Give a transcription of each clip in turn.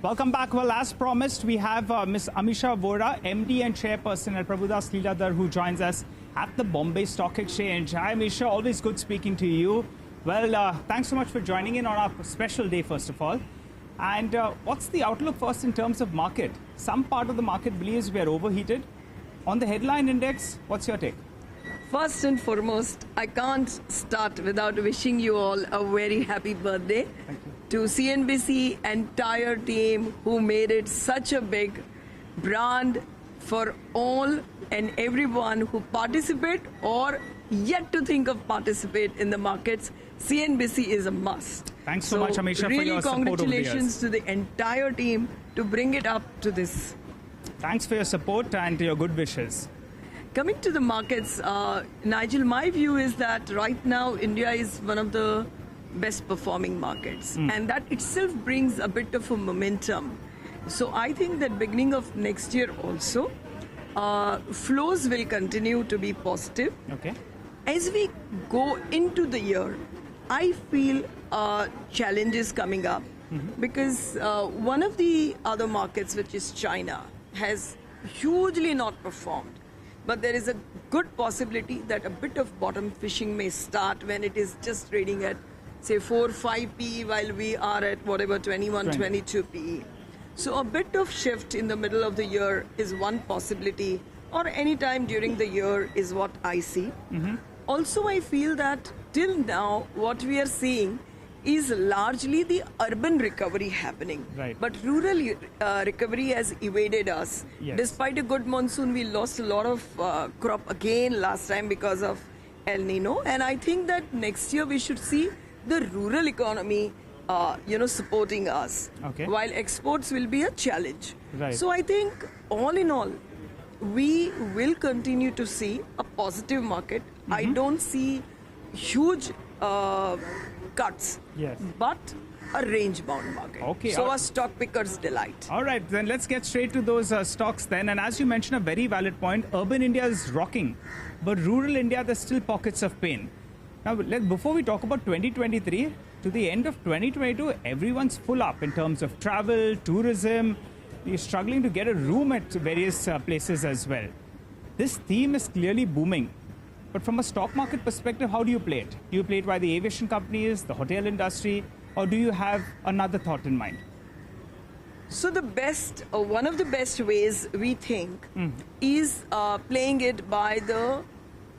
Welcome back. Well, as promised, we have Ms. Amisha Vora, MD and Chairperson at Prabhudas Lilladher, who joins us at the Bombay Stock Exchange. Hi, Amisha. Always good speaking to you. Well, thanks so much for joining in on our special day, first of all. And what's the outlook for us in terms of market? Some part of the market believes we are overheated. On the headline index, what's your take? First and foremost, I can't start without wishing you all a very happy birthday. Thank you. To CNBC entire team who made it such a big brand for all and everyone who participate or yet to think of participate in the markets. CNBC is a must. Thanks so much, Amisha, really for your support over the years. Congratulations to the entire team to bring it up to this. Thanks for your support and your good wishes. Coming to the markets, Nigel, my view is that right now India is one of the best performing markets, and that itself brings a bit of a momentum. So I think that beginning of next year also, flows will continue to be positive. Okay. As we go into the year, I feel challenges coming up because one of the other markets, which is China, has hugely not performed. But there is a good possibility that a bit of bottom fishing may start when it is just trading at, say, 4-5 PE while we are at whatever, 21-22 PE. So a bit of shift in the middle of the year is one possibility, or any time during the year is what I see. Also, I feel that till now, what we are seeing is largely the urban recovery happening. Right. But rural recovery has evaded us. Yes. Despite a good monsoon, we lost a lot of crop again last time because of El Nino. And I think that next year we should see the rural economy supporting us. Okay. While exports will be a challenge. Right. So I think all in all, we will continue to see a positive market. I don't see huge cuts, Yes. but a range-bound market. Okay. So a stock picker's delight. All right, then let's get straight to those stocks then. And as you mentioned, a very valid point, urban India is rocking, but rural India, there's still pockets of pain. Now, before we talk about 2023, to the end of 2022, everyone's full up in terms of travel, tourism. You're struggling to get a room at various places as well. This theme is clearly booming. But from a stock market perspective, how do you play it? Do you play it by the aviation companies, the hotel industry, or do you have another thought in mind? So the best, one of the best ways we think is playing it by the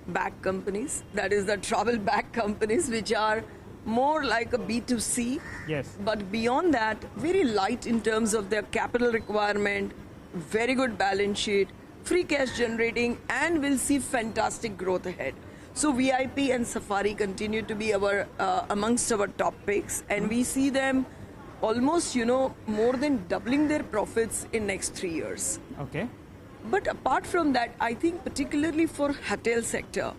back companies, that is the travel back companies, which are more like a B2C. Yes. But beyond that, very light in terms of their capital requirement, very good balance sheet, free cash generating, and we'll see fantastic growth ahead. So VIP and Safari continue to be our amongst our top picks, and we see them almost, more than doubling their profits in next 3 years. Okay. But apart from that, I think particularly for hotel sector,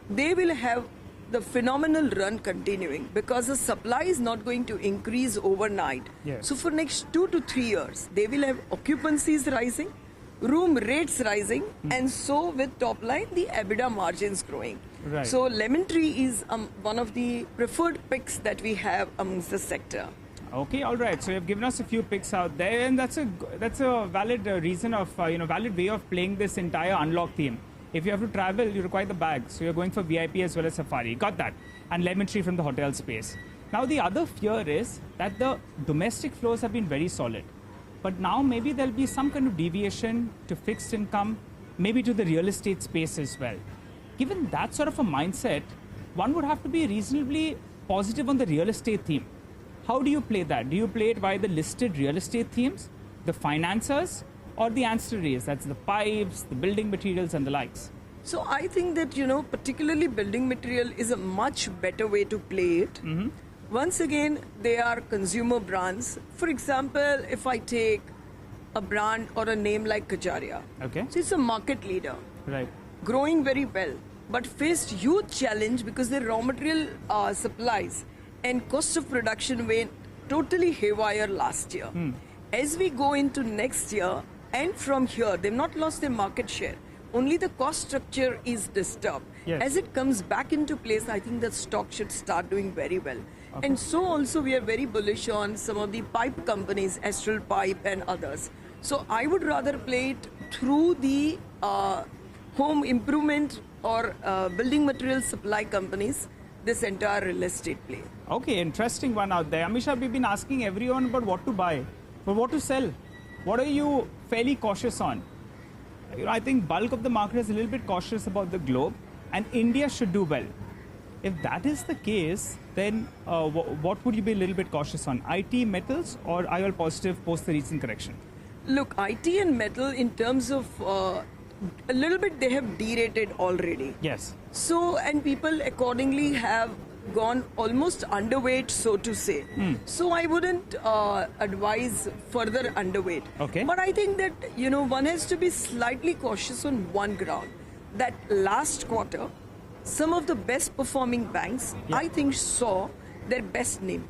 they will have the phenomenal run continuing because the supply is not going to increase overnight. Yes. So for next 2 to 3 years, they will have occupancies rising, room rates rising, and so with top line, the EBITDA margins growing. Right. So Lemon Tree is one of the preferred picks that we have amongst the sector. Okay, all right. So you've given us a few picks out there, and that's a valid reason of valid way of playing this entire unlock theme. If you have to travel, you require the bag, so you're going for VIP as well as Safari. Got that, and Lemon Tree from the hotel space. Now the other fear is that the domestic flows have been very solid, but now maybe there'll be some kind of deviation to fixed income, maybe to the real estate space as well. Given that sort of a mindset, one would have to be reasonably positive on the real estate theme. How do you play that? Do you play it by the listed real estate themes, the financiers, or the ancillaries? That's the pipes, the building materials, and the likes. So I think that, particularly building material is a much better way to play it. Once again, they are consumer brands. For example, if I take a brand or a name like Kajaria, Okay. so it's a market leader, Right. growing very well, but faced huge challenge because their raw material supplies and cost of production went totally haywire last year. As we go into next year, and from here, they've not lost their market share. Only the cost structure is disturbed. Yes. As it comes back into place, I think the stock should start doing very well. Okay. And so also we are very bullish on some of the pipe companies, Astral Pipe and others. So I would rather play it through the home improvement or building material supply companies, this entire real estate play. Okay, interesting one out there. Amisha, we've been asking everyone about what to buy, but what to sell. What are you fairly cautious on? I think bulk of the market is a little bit cautious about the globe, and India should do well. If that is the case, then what would you be a little bit cautious on? IT, metals, or are you all positive post the recent correction? Look, IT and metal in terms of a little bit they have derated already. Yes. So, and people accordingly have gone almost underweight, so to say. So I wouldn't advise further underweight. Okay. But I think that, one has to be slightly cautious on one ground. That last quarter, some of the best performing banks, I think, saw their best NIM.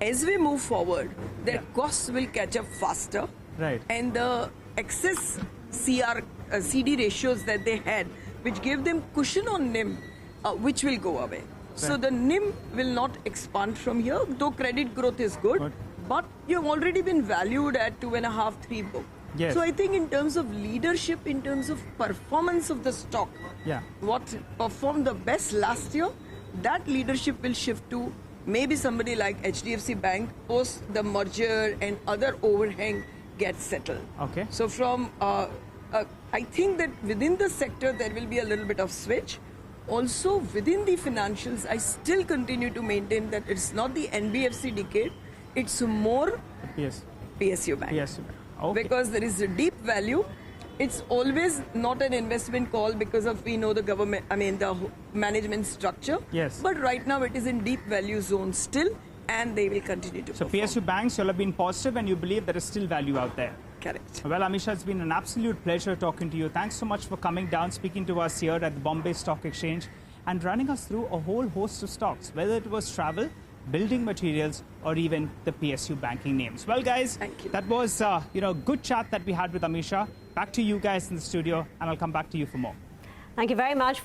As we move forward, their costs will catch up faster. Right. And the excess CD ratios that they had, which gave them cushion on NIM, which will go away. So the NIM will not expand from here, though credit growth is good. But you've already been valued at 2.5, 3 book. Yes. So I think in terms of leadership, in terms of performance of the stock, what performed the best last year, that leadership will shift to maybe somebody like HDFC Bank post the merger and other overhang gets settled. Okay. So from, I think that within the sector there will be a little bit of switch. Also within the financials, I still continue to maintain that it's not the NBFC decade, it's more PSU Bank. PSU Bank. Okay. Because there is a deep value. It's always not an investment call because of we know the government, the management structure. Yes. But right now it is in deep value zone still, and they will continue to perform. PSU banks, you all have been positive and you believe there is still value out there. Correct. Well, Amisha, it's been an absolute pleasure talking to you. Thanks so much for coming down, speaking to us here at the Bombay Stock Exchange and running us through a whole host of stocks, whether it was travel, building materials, or even the PSU banking names. Well, guys, Thank you. that was good chat that we had with Amisha. Back to you guys in the studio, and I'll come back to you for more. Thank you very much.